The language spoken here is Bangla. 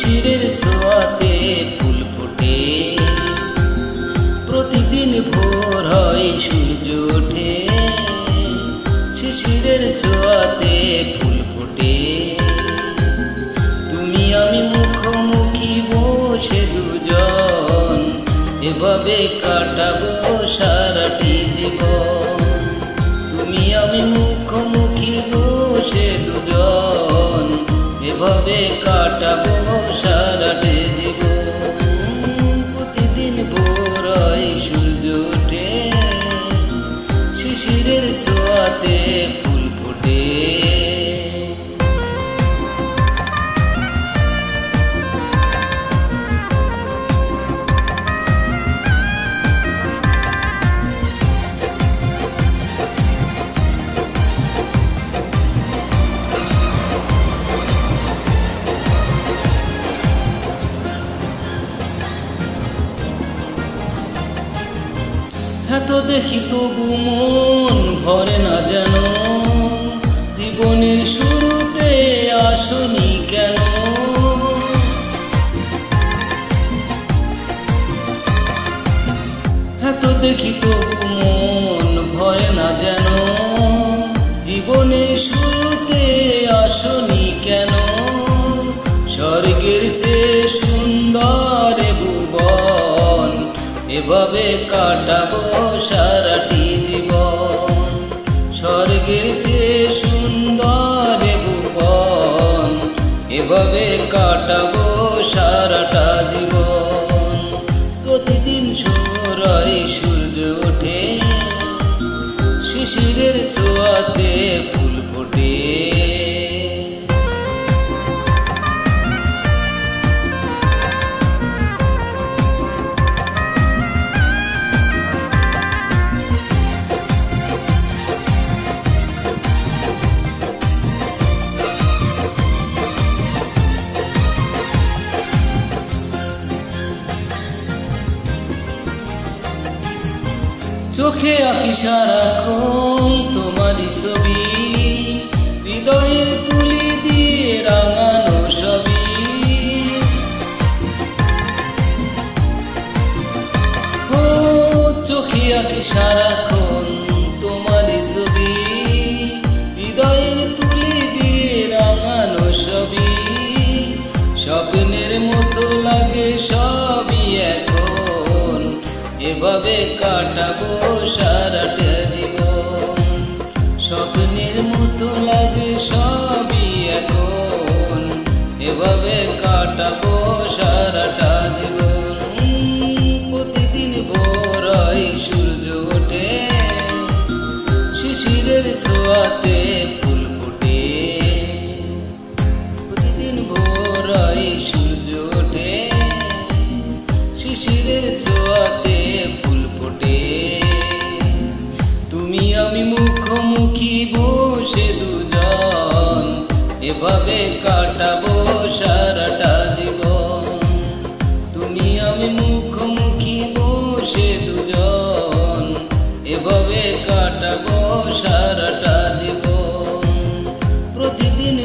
শিশিরের ছোঁয়াতে ফুল ফোটে, প্রতিদিন ভোর হয় সূর্য ওঠে। শিশিরের ছোঁয়াতে ফুল ফোটে, তুমি আমি মুখোমুখি বসে দুজন, এভাবে কাটাবো সারাটি জীবন। তুমি আমি মুখোমুখি বসে দুজন, এভাবে কাটাবো সারাটি জীবন। প্রতিদিন ভোর হয় সূর্য ওঠে, শিশিরের ছোঁয়াতে ফুল ফোটে। এত দেখি তবু মন ভরে না যেন, জীবনের শুরুতে আসনি কেন। এত দেখি তবু মন ভরে না যেন, জীবনের শুরুতে আসনি কেন। স্বর্গের চেয়ে সুন্দর ভুবন, এভাবে কাটাবো সারাটি জীবন। স্বর্গের চেয়ে সুন্দর ভুবন, এভাবে কাটাবো সারাটা জীবন। প্রতিদিন ভোর হয় সূর্য ওঠে, শিশিরের ছোঁয়াতে ফুল ফোটে। চোখে আঁকি সারাক্ষণ তোমারই ছবি, হৃদয়ের তুলি দিয়ে রাঙানো সবই। ও চোখে আঁকি সারাক্ষণ তোমারই ছবি, হৃদয়ের তুলি দিয়ে রাঙানো সবই। স্বপ্নের মতো লাগে সবই এখন, এভাবে কাটাবো সারাটা জীবন। স্বপ্নের মতো লাগে সবই এখন, এভাবে কাটাবো সারাটা জীবন। প্রতিদিন ভোর হয় সূর্য ওঠে, শিশিরের ছোঁয়াতে ফুল ফোটে। প্রতিদিন ভোর হয় সূর্য ওঠে, শিশিরের ছোঁয়াতে ফুল ফোটে। তুমি আমি মুখোমুখি বসে দুজন, এভাবে কাটাবো সারাটা জীবন। তুমি আমি মুখোমুখি বসে দুজন, এভাবে কাটাবো সারাটা জীবন। প্রতিদিন